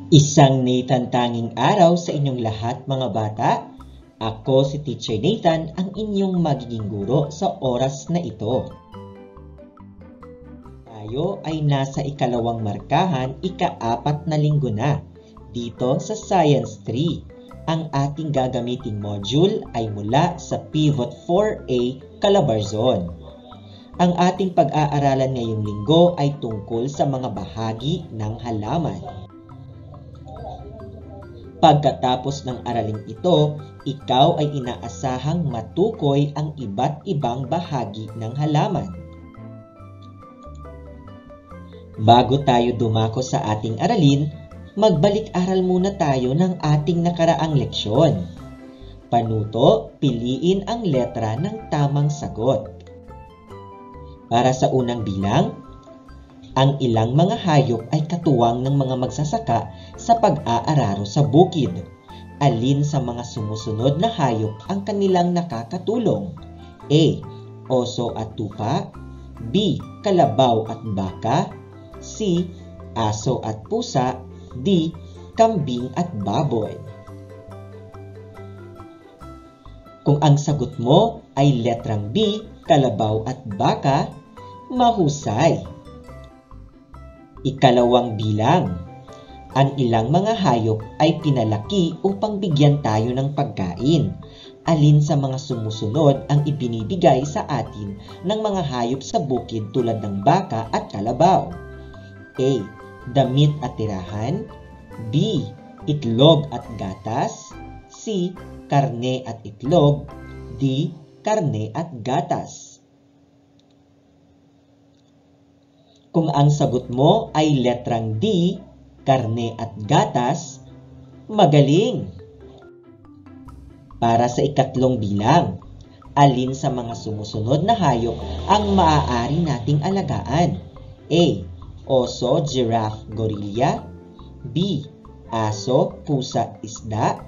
Isang Nathan-tanging araw sa inyong lahat mga bata. Ako si Teacher Nathan, ang inyong magiging guro sa oras na ito. Tayo ay nasa ikalawang markahan, ika-4 na linggo na. Dito sa Science 3, ang ating gagamiting module ay mula sa Pivot 4A Calabarzon. Ang ating pag-aaralan ngayong linggo ay tungkol sa mga bahagi ng halaman. Pagkatapos ng araling ito, ikaw ay inaasahang matukoy ang iba't ibang bahagi ng halaman. Bago tayo dumako sa ating aralin, magbalik-aral muna tayo ng ating nakaraang leksyon. Panuto, piliin ang letra ng tamang sagot. Para sa unang bilang, ang ilang mga hayop ay katuwang ng mga magsasaka sa pag-aararo sa bukid. Alin sa mga sumusunod na hayop ang kanilang nakakatulong? A. Oso at tupa. B. Kalabaw at baka. C. Aso at pusa. D. Kambing at baboy. Kung ang sagot mo ay letrang B, kalabaw at baka, mahusay. Ikalawang bilang. Ang ilang mga hayop ay pinalaki upang bigyan tayo ng pagkain. Alin sa mga sumusunod ang ibinibigay sa atin ng mga hayop sa bukid tulad ng baka at kalabaw? A. Damit at tirahan. B. Itlog at gatas. C. Karne at itlog. D. Karne at gatas. Kung ang sagot mo ay letrang D, karne at gatas, magaling! Para sa ikatlong bilang, alin sa mga sumusunod na hayop ang maaari nating alagaan? A. Oso, giraffe, gorilla. B. Aso, pusa, isda.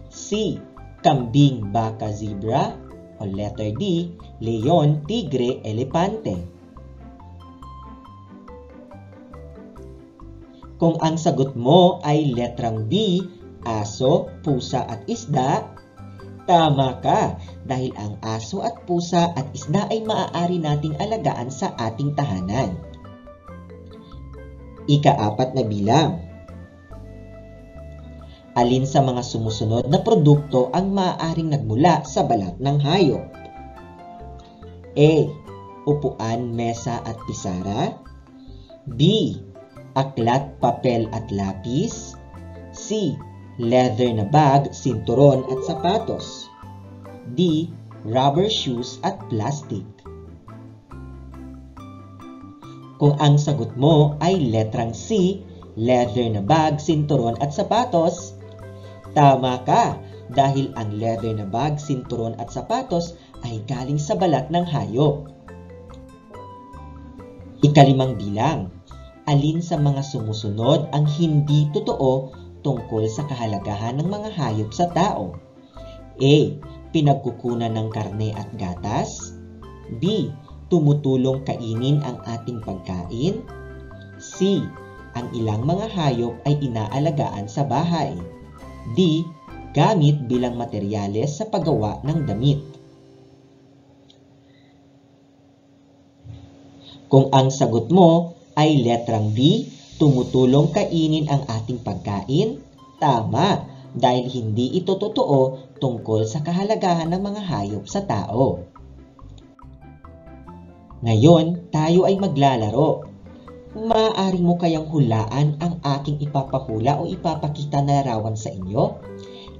C. Kambing, baka, zebra. O letter D. Leon, tigre, elepante. Kung ang sagot mo ay letrang B, aso, pusa at isda, tama ka dahil ang aso at pusa at isda ay maaari nating alagaan sa ating tahanan. Ika-4 na bilang. Alin sa mga sumusunod na produkto ang maaaring nagmula sa balat ng hayop? A. Upuan, mesa at pisara. B. Aklat, papel at lapis. C. Leather na bag, sinturon at sapatos. D. Rubber shoes at plastic. Kung ang sagot mo ay letrang C, leather na bag, sinturon at sapatos, tama ka dahil ang leather na bag, sinturon at sapatos ay galing sa balat ng hayop. Ika-5 bilang. Alin sa mga sumusunod ang hindi totoo tungkol sa kahalagahan ng mga hayop sa tao? A. Pinagkukunan ng karne at gatas. B. Tumutulong kainin ang ating pagkain. C. Ang ilang mga hayop ay inaalagaan sa bahay. D. Gamit bilang materyales sa paggawa ng damit. Kung ang sagot mo ay letrang B, tumutulong kainin ang ating pagkain, tama dahil hindi ito totoo tungkol sa kahalagahan ng mga hayop sa tao. Ngayon, tayo ay maglalaro. Maaari mo kayang hulaan ang aking ipapahula o ipapakita na larawan sa inyo?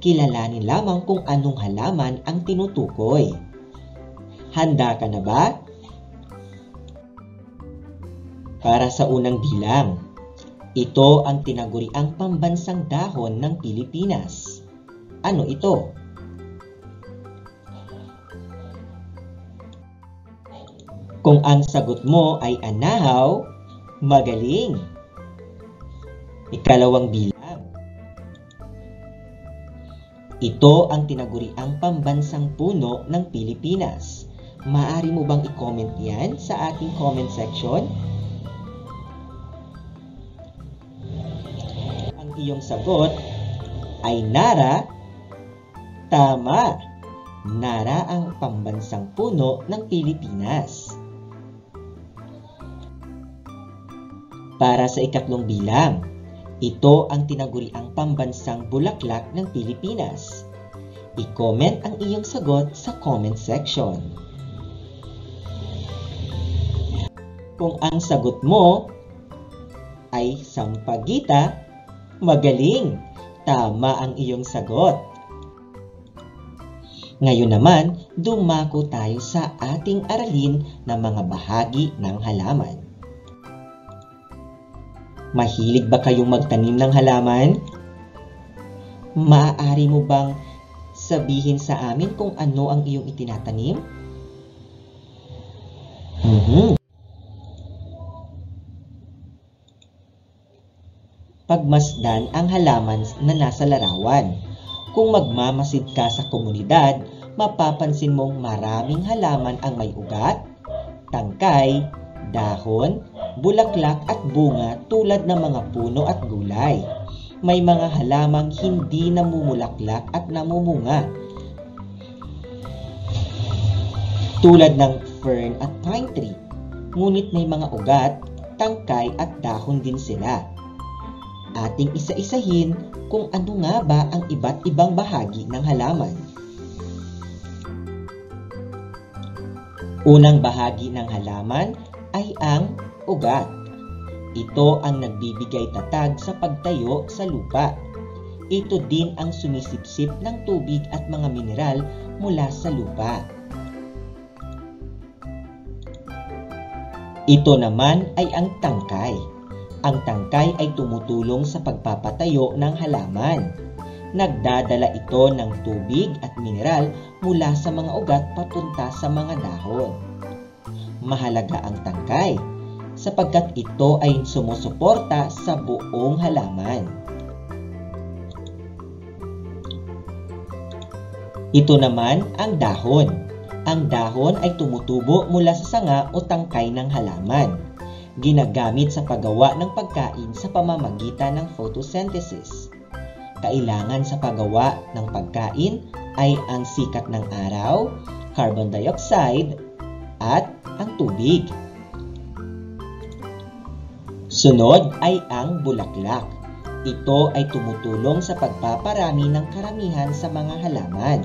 Kilalanin lamang kung anong halaman ang tinutukoy. Handa ka na ba? Para sa unang bilang, ito ang tinaguriang pambansang dahon ng Pilipinas. Ano ito? Kung ang sagot mo ay anahaw, magaling! Ikalawang bilang, ito ang tinaguriang pambansang puno ng Pilipinas. Maaari mo bang i-comment yan sa ating comment section? iyong sagot ay Nara. Tama! Nara ang pambansang puno ng Pilipinas. Para sa ikatlong bilang, ito ang tinaguriang pambansang bulaklak ng Pilipinas. I-comment ang iyong sagot sa comment section. Kung ang sagot mo ay Sampaguita, magaling! Tama ang iyong sagot. Ngayon naman, dumako tayo sa ating aralin na mga bahagi ng halaman. Mahilig ba kayong magtanim ng halaman? Maaari mo bang sabihin sa amin kung ano ang iyong itinatanim? Pagmasdan ang halaman na nasa larawan. Kung magmamasid ka sa komunidad, mapapansin mong maraming halaman ang may ugat, tangkay, dahon, bulaklak at bunga tulad ng mga puno at gulay. May mga halamang hindi namumulaklak at namumunga, tulad ng fern at pine tree. Ngunit may mga ugat, tangkay at dahon din sila. Ating isa-isahin kung ano nga ba ang iba't ibang bahagi ng halaman. Unang bahagi ng halaman ay ang ugat. Ito ang nagbibigay tatag sa pagtayo sa lupa. Ito din ang sumisipsip ng tubig at mga mineral mula sa lupa. Ito naman ay ang tangkay. Ang tangkay ay tumutulong sa pagpapatayo ng halaman. Nagdadala ito ng tubig at mineral mula sa mga ugat papunta sa mga dahon. Mahalaga ang tangkay sapagkat ito ay sumusuporta sa buong halaman. Ito naman ang dahon. Ang dahon ay tumutubo mula sa sanga o tangkay ng halaman. Ginagamit sa paggawa ng pagkain sa pamamagitan ng photosynthesis. Kailangan sa paggawa ng pagkain ay ang sikat ng araw, carbon dioxide, at ang tubig. Sunod ay ang bulaklak. Ito ay tumutulong sa pagpaparami ng karamihan sa mga halaman.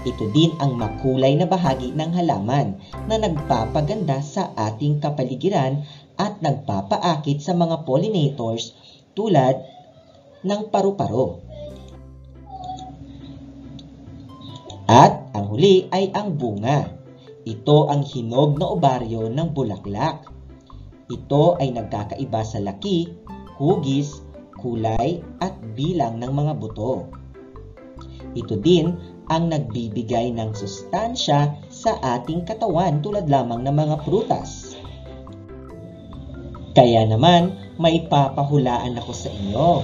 Ito din ang makulay na bahagi ng halaman na nagpapaganda sa ating kapaligiran at nagpapaakit sa mga pollinators tulad ng paru-paro. At ang huli ay ang bunga. Ito ang hinog na obaryo ng bulaklak. Ito ay nagkakaiba sa laki, hugis, kulay at bilang ng mga buto. Ito din ang nagbibigay ng sustansya sa ating katawan tulad lamang ng mga prutas. Kaya naman, may papahulaan ako sa inyo.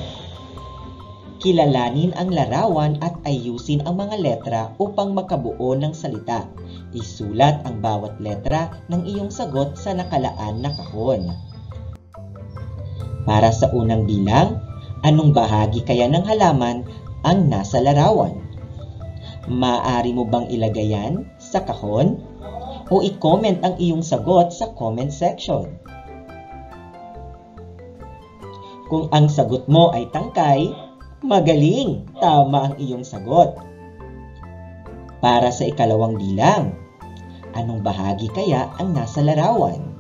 Kilalanin ang larawan at ayusin ang mga letra upang makabuo ng salita. Isulat ang bawat letra ng iyong sagot sa nakalaan na kahon. Para sa unang bilang, anong bahagi kaya ng halaman ang nasa larawan? Maaari mo bang ilagay yan sa kahon? O i-comment ang iyong sagot sa comment section. Kung ang sagot mo ay tangkay, magaling! Tama ang iyong sagot. Para sa ikalawang bilang, anong bahagi kaya ang nasa larawan?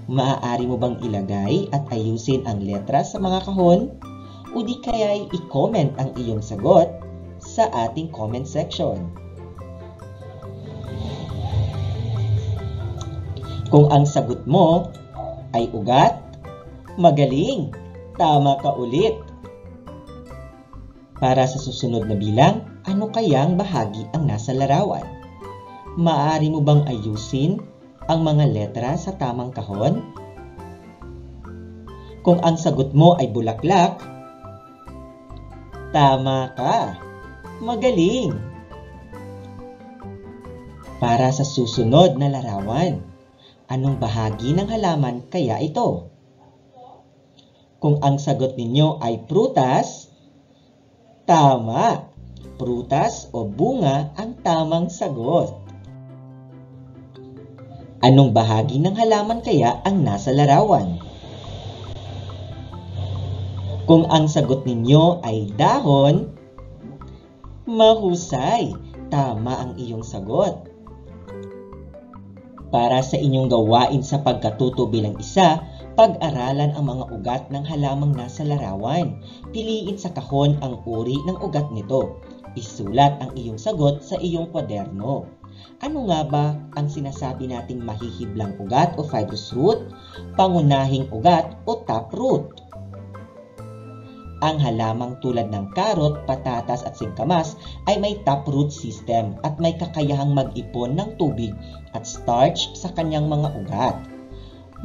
Maaari mo bang ilagay at ayusin ang letra sa mga kahon? O di kaya i-comment ang iyong sagot sa ating comment section. Kung ang sagot mo ay ugat, magaling! Tama ka ulit! Para sa susunod na bilang, ano kayang bahagi ang nasa larawan? Maaari mo bang ayusin ang mga letra sa tamang kahon? Kung ang sagot mo ay bulaklak, tama ka! Magaling! Para sa susunod na larawan, anong bahagi ng halaman kaya ito? Kung ang sagot ninyo ay prutas, tama! Prutas o bunga ang tamang sagot. Anong bahagi ng halaman kaya ang nasa larawan? Kung ang sagot ninyo ay dahon, mahusay! Tama ang iyong sagot. Para sa inyong gawain sa pagkatuto bilang isa, pag-aralan ang mga ugat ng halamang nasa larawan. Piliin sa kahon ang uri ng ugat nito. Isulat ang iyong sagot sa iyong kwaderno. Ano nga ba ang sinasabi nating mahihiblang ugat o fibrous root, pangunahing ugat o taproot? Ang halamang tulad ng karot, patatas at singkamas ay may taproot system at may kakayahang mag-ipon ng tubig at starch sa kanyang mga ugat.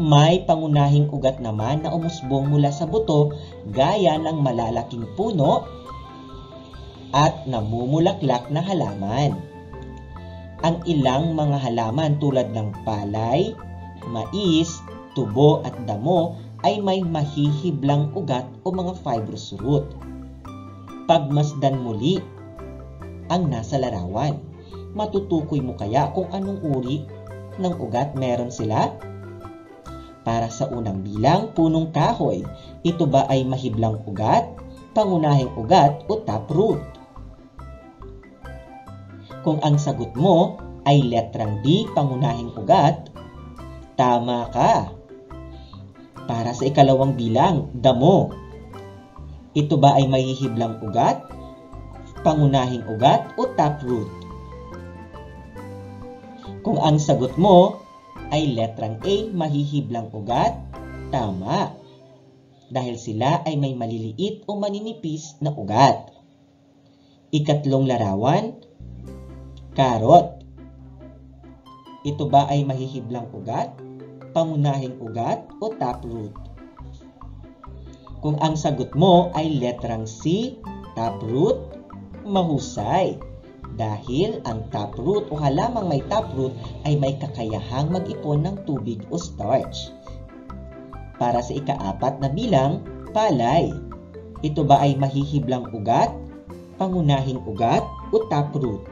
May pangunahing ugat naman na umusbong mula sa buto gaya ng malalaking puno at namumulaklak na halaman. Ang ilang mga halaman tulad ng palay, mais, tubo at damo ay may mahihiblang ugat o mga fibrous root. Pagmasdan muli ang nasa larawan. Matutukoy mo kaya kung anong uri ng ugat meron sila? Para sa unang bilang, punong kahoy. Ito ba ay mahiblang ugat, pangunahing ugat o taproot? Kung ang sagot mo ay letrang D, pangunahing ugat, tama ka. Para sa ikalawang bilang, damo. Ito ba ay mahihiblang ugat, pangunahing ugat o taproot? Kung ang sagot mo ay letrang A, mahihiblang ugat, tama. Dahil sila ay may maliliit o maninipis na ugat. Ikatlong larawan, karot. Ito ba ay mahihiblang ugat, pangunahing ugat o taproot? Kung ang sagot mo ay letrang C, taproot, mahusay. Dahil ang taproot o halamang may taproot ay may kakayahang mag-ipon ng tubig o starch. Para sa ika-4 na bilang, palay. Ito ba ay mahihiblang ugat, pangunahing ugat o taproot?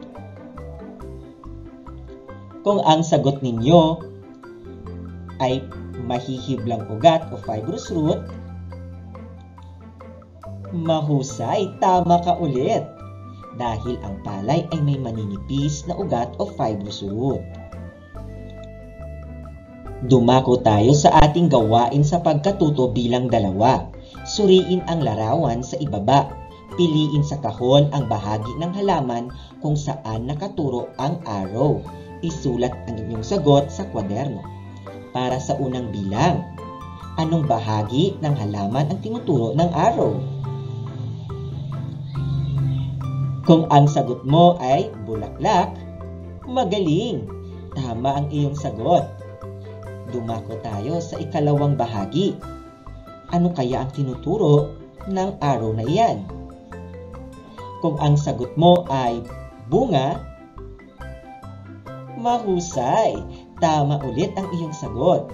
Kung ang sagot ninyo ay mahihiblang ugat o fibrous root, mahusay, tama ka ulit. Dahil ang palay ay may maninipis na ugat o fibrous root. Dumako tayo sa ating gawain sa pagkatuto bilang 2. Suriin ang larawan sa ibaba. Piliin sa kahon ang bahagi ng halaman kung saan nakaturo ang arrow. Isulat ang inyong sagot sa kwaderno. Para sa unang bilang, anong bahagi ng halaman ang tinuturo ng arrow? Kung ang sagot mo ay bulaklak, magaling! Tama ang iyong sagot. Dumako tayo sa ikalawang bahagi. Ano kaya ang tinuturo ng arrow na iyan? Kung ang sagot mo ay bunga, mahusay! Tama ulit ang iyong sagot.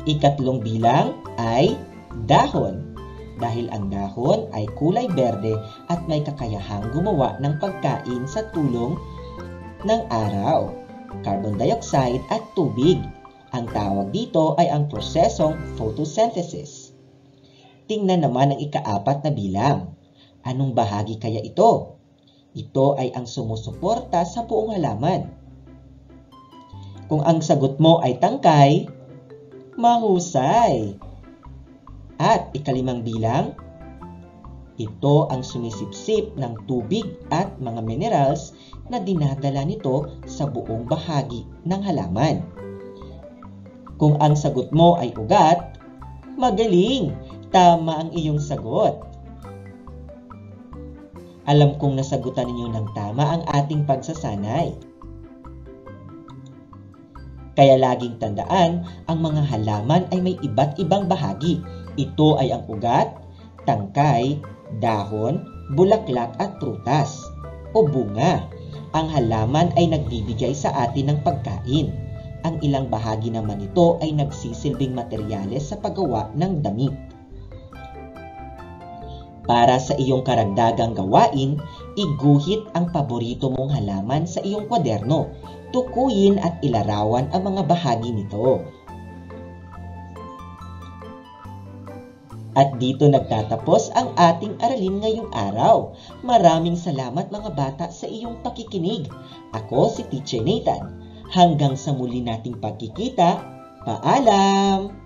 Ikatlong bilang ay dahon. Dahil ang dahon ay kulay berde at may kakayahang gumawa ng pagkain sa tulong ng araw, carbon dioxide at tubig. Ang tawag dito ay ang prosesong photosynthesis. Tingnan naman ang ika-4 na bilang. Anong bahagi kaya ito? Ito ay ang sumusuporta sa buong halaman. Kung ang sagot mo ay tangkay, mahusay! At ika-5 bilang, ito ang sumisipsip ng tubig at mga minerals na dinadala nito sa buong bahagi ng halaman. Kung ang sagot mo ay ugat, magaling! Tama ang iyong sagot. Alam kong nasagutan ninyo ng tama ang ating pagsasanay. Kaya laging tandaan, ang mga halaman ay may iba't ibang bahagi. Ito ay ang ugat, tangkay, dahon, bulaklak at prutas o bunga. Ang halaman ay nagbibigay sa atin ng pagkain. Ang ilang bahagi naman nito ay nagsisilbing materyales sa paggawa ng damit. Para sa iyong karagdagang gawain, iguhit ang paborito mong halaman sa iyong kwaderno. Tukuyin at ilarawan ang mga bahagi nito. At dito nagtatapos ang ating aralin ngayong araw. Maraming salamat mga bata sa iyong pakikinig. Ako si Teacher Nathan. Hanggang sa muli nating pagkikita, paalam!